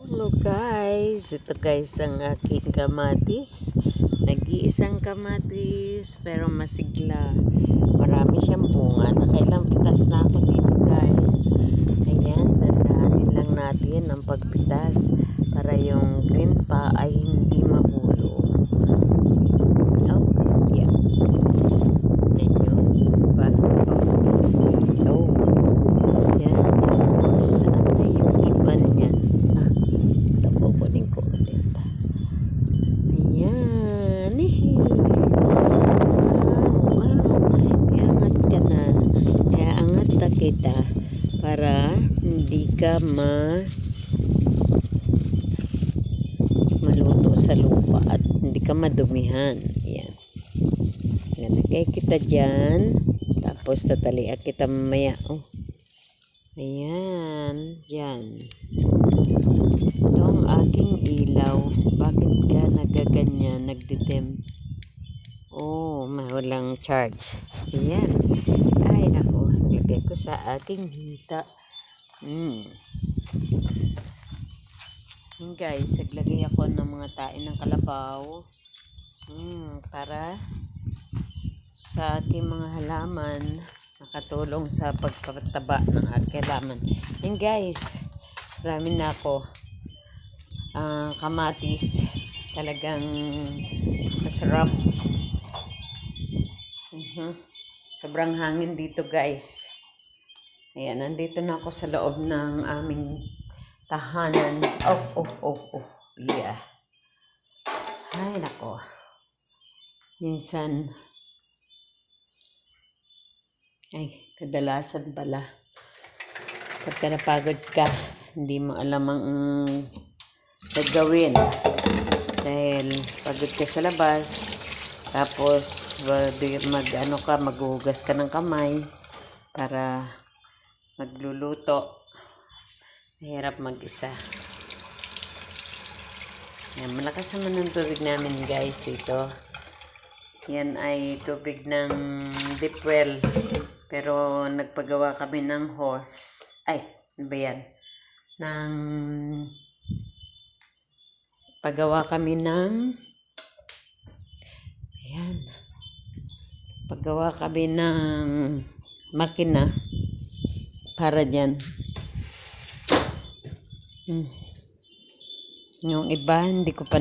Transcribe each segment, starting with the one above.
Hello guys, ito guys ang aking kamatis. Nag-iisang kamatis pero masigla. Marami siyang bunga. Nakailang pitas na ako dito guys. Ayan, dandahanin lang natin ang pagpitas para yung green pa ay hindi mahulog. Oh, yeah. Yan yun. Diba? Oh. Yan. Saan na yung iban niya? Kukunin ko ulit. Ayan. Wow. Iangat ka na. Kaya angat na kita para hindi ka maluto sa lupa at hindi ka madumihan. Ayan. Nalagay kita dyan. Tapos tatalian kita mamaya. Oh. Ayan. Dyan. Ito ang aking ilaw. Bakit ka nagaganyan, nagdidim? Oh, walang charge. Ayan. Ay, naku. Lagay ko sa aking hita. Guys, naglagay ako ng mga tain ng kalabaw. Para sa aking mga halaman, nakatulong sa pagpapataba ng aking halaman. Ayan guys, marami na ako. Kamatis talagang masarap. Sobrang hangin dito guys. Ayan, nandito na ako sa loob ng aming tahanan. Yeah. Ay nako, minsan kadalasan pala pagka napagod ka hindi mo alam ang gagawin dahil pagod ka sa labas, tapos maghuhugas ka ng kamay para magluluto. Mahirap mag-isa. Yan, malakas naman ang tubig namin guys dito. Yan ay tubig ng deep well, pero nagpagawa kami ng hose. Ano ba yan? Paggawa kami ng makina para dyan. Yung iba hindi ko pa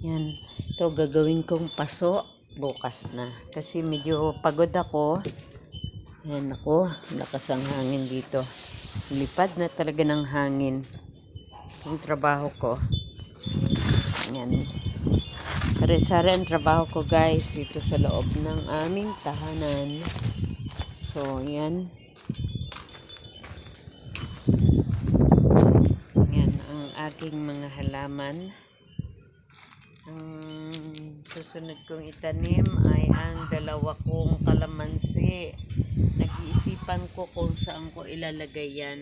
yan, ito gagawin kong paso bukas na kasi medyo pagod ako. Yan ako, lakas ang hangin dito. Lipad na talaga ng hangin yung trabaho ko. Yan. Sari-sari ang trabaho ko guys dito sa loob ng aming tahanan. So, yan. Yan ang aking mga halaman. Ang susunod kong itanim ay ang dalawa kong kalamansi. Nag-iisipan ko kung saan ko ilalagay yan.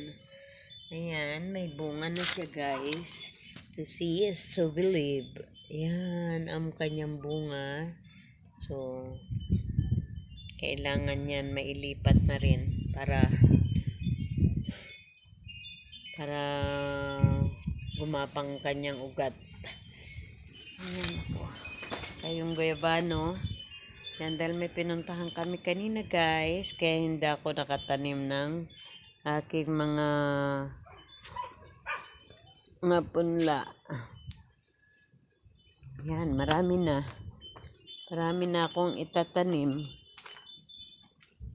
Ayan, may bunga na siya guys. To see is to believe. Ayan, ang kanyang bunga. So, kailangan yan mailipat na rin para gumapang kanyang ugat. Ayan po. Kayong guyabano. Yan, dahil may pinuntahan kami kanina guys, kaya hindi ako nakatanim ng aking mga punla. Yan, marami na akong itatanim.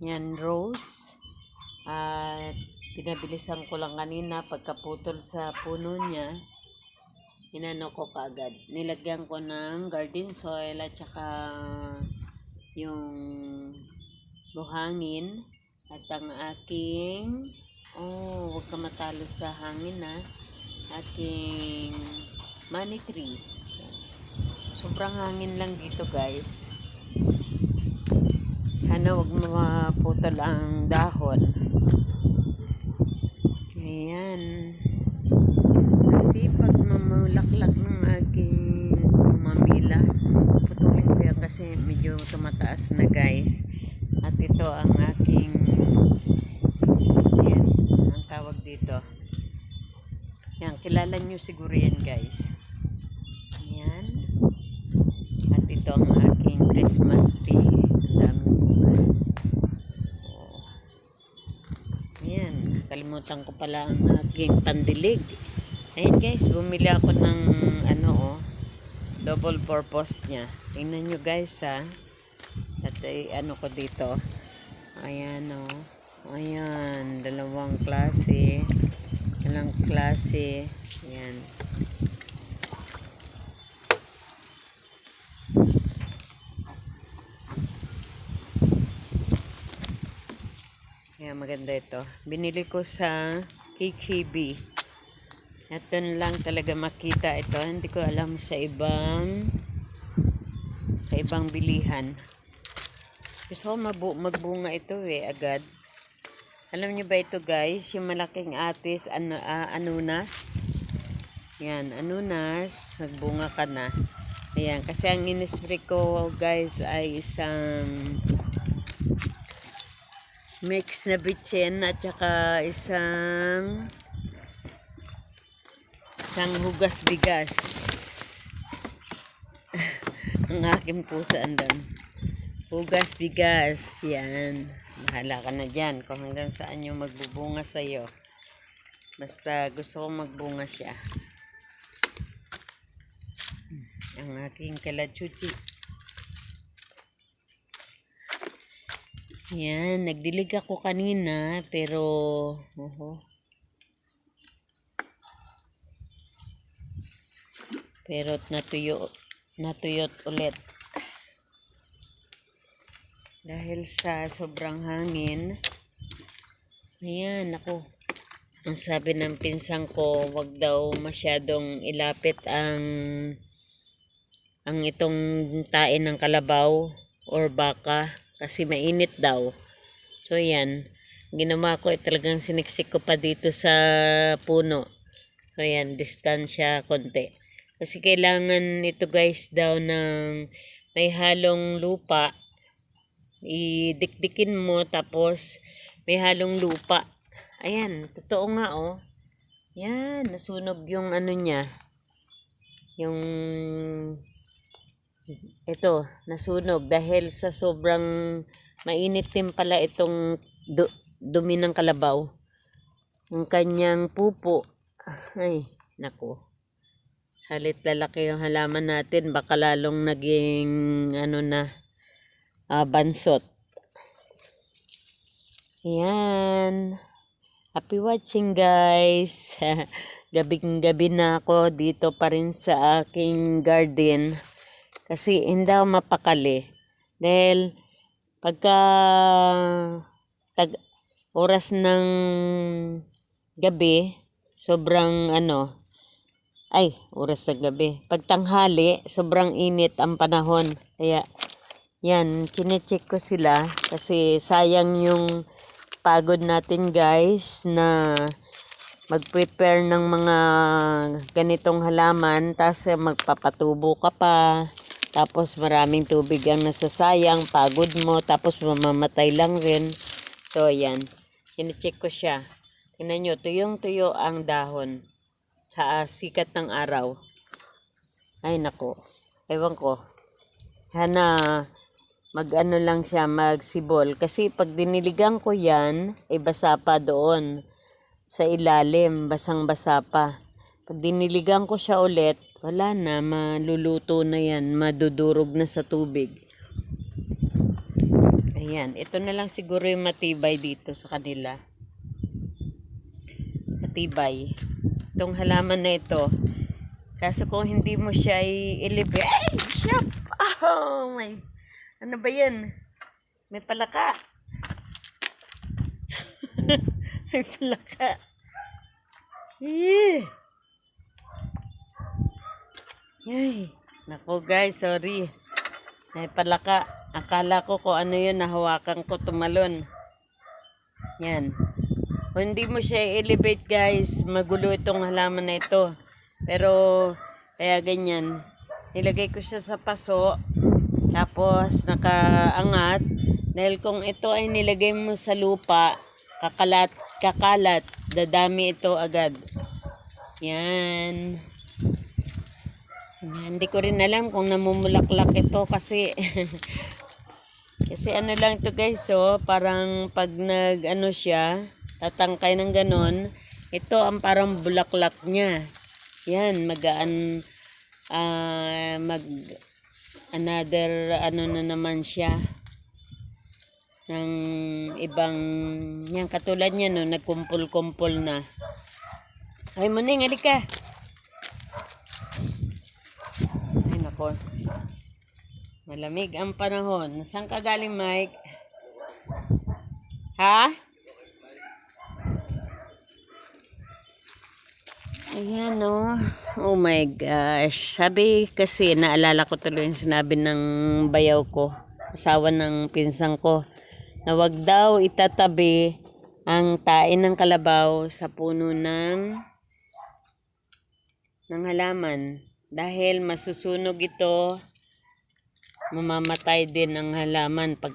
Yan, rose. At pinabilisan ko lang kanina pagkaputol sa puno niya. Inano ko kaagad. Nilagyan ko ng garden soil at saka yung buhangin at ang aking huwag ka matalo sa hangin aking money tree. Sobrang hangin lang dito guys. Sana huwag maputol ang dahon. Ayan. Kasi pag mamulaklak ng aking mamila, putulin ko yan kasi medyo tumataas na guys. At ito ang aking, ayan, kilala nyo siguro yan guys. Ayan. At ito ang aking Christmas tree. Ang daming bunga. Oh. Ayan. Kalimutan ko pala ang aking pandilig. Ayan guys, bumili ako ng double purpose niya. Tingnan nyo guys ha. At ano ko dito. Ayan o. Ayan. Dalawang klase. Ayan. Ayan, maganda ito. Binili ko sa KKB. At doon lang talaga makita ito. Hindi ko alam sa ibang bilihan. Gusto ko magbunga ito agad. Alam niyo ba ito guys? Yung malaking atis, anunas. Yan, anunas. Nagbunga ka na. Ayan, kasi ang in-spray ko guys ay isang mix na bitchin at saka isang hugas bigas. Ang aking pusa andan. Hugas bigas. Yan. Bahala ka na dyan kung hanggang saan yung magbubunga sa'yo. Basta gusto kong magbunga siya. Ang aking kalachuchi. Yan. Nagdilig ako kanina pero pero natuyot ulit dahil sa sobrang hangin. Ayan, ako. Ang sabi ng pinsang ko, wag daw masyadong ilapit ang itong tae ng kalabaw or baka kasi mainit daw. So yan, ginawa ko talagang siniksik ko pa dito sa puno. So yan, distansya konti. Kasi kailangan ito guys daw ng may halong lupa. Idikdikin mo tapos may halong lupa. Ayan, totoo nga oh. Yan, nasunog yung niya. Yung ito, nasunog dahil sa sobrang mainit din pala itong dumi ng kalabaw. Yung kanyang pupo. Ay, nako. Halit lalaki yung halaman natin, baka lalong naging bansot. Ayan. Happy watching guys. Gabing-gabi na ako dito pa rin sa aking garden. Kasi hindi ako mapakali. Dahil pagka oras ng gabi, sobrang oras ng gabi. Pag tanghali, sobrang init ang panahon. Kaya, yan, chinecheck ko sila kasi sayang yung pagod natin guys na mag-prepare ng mga ganitong halaman. Tapos magpapatubo ka pa. Tapos maraming tubig ang nasasayang. Pagod mo. Tapos mamamatay lang rin. So, yan. Chinecheck ko siya. Tingnan nyo, tuyong-tuyo ang dahon sa sikat ng araw. Ay nako, ewan ko. Sana lang siya, magsibol. Kasi pag diniligan ko yan, ay basa pa doon sa ilalim, basang-basa pa. Pag diniligan ko siya ulit, wala na, maluluto na yan, madudurog na sa tubig. Ayan, ito na lang siguro yung matibay dito sa kanila. Matibay. Itong halaman na ito. Kaso kung hindi mo siya i-elevate. Ay! Shop! Oh my! Ano ba yan? May palaka. May palaka. Eh! Ay! Naku guys, sorry. May palaka. Akala ko kung ano yun, nahawakan ko tumalon. Yan. Kung hindi mo siya i-elevate guys, magulo itong halaman na ito. Pero, kaya ganyan. Nilagay ko siya sa paso. Tapos, nakaangat. Dahil kung ito ay nilagay mo sa lupa, kakalat, dadami ito agad. Yan. Yan. Hindi ko rin alam kung namumulaklak ito kasi kasi ano lang to guys, oh, parang pag nag ano siya, tatangkay ng ganon, ito ang parang bulaklak niya. Yan, magaan mag another ano na naman siya ng ibang yan, katulad niya no, nagkumpul-kumpul na. Ay muning, halika. Ay nako, malamig ang panahon. Saan ka galing, Mike? Ha? Ayan, no. Oh my gosh. Sabi kasi, naalala ko tuloy yung sinabi ng bayaw ko, asawa ng pinsang ko, na wag daw itatabi ang tain ng kalabaw sa puno ng halaman. Dahil masusunog ito, mamamatay din ang halaman pag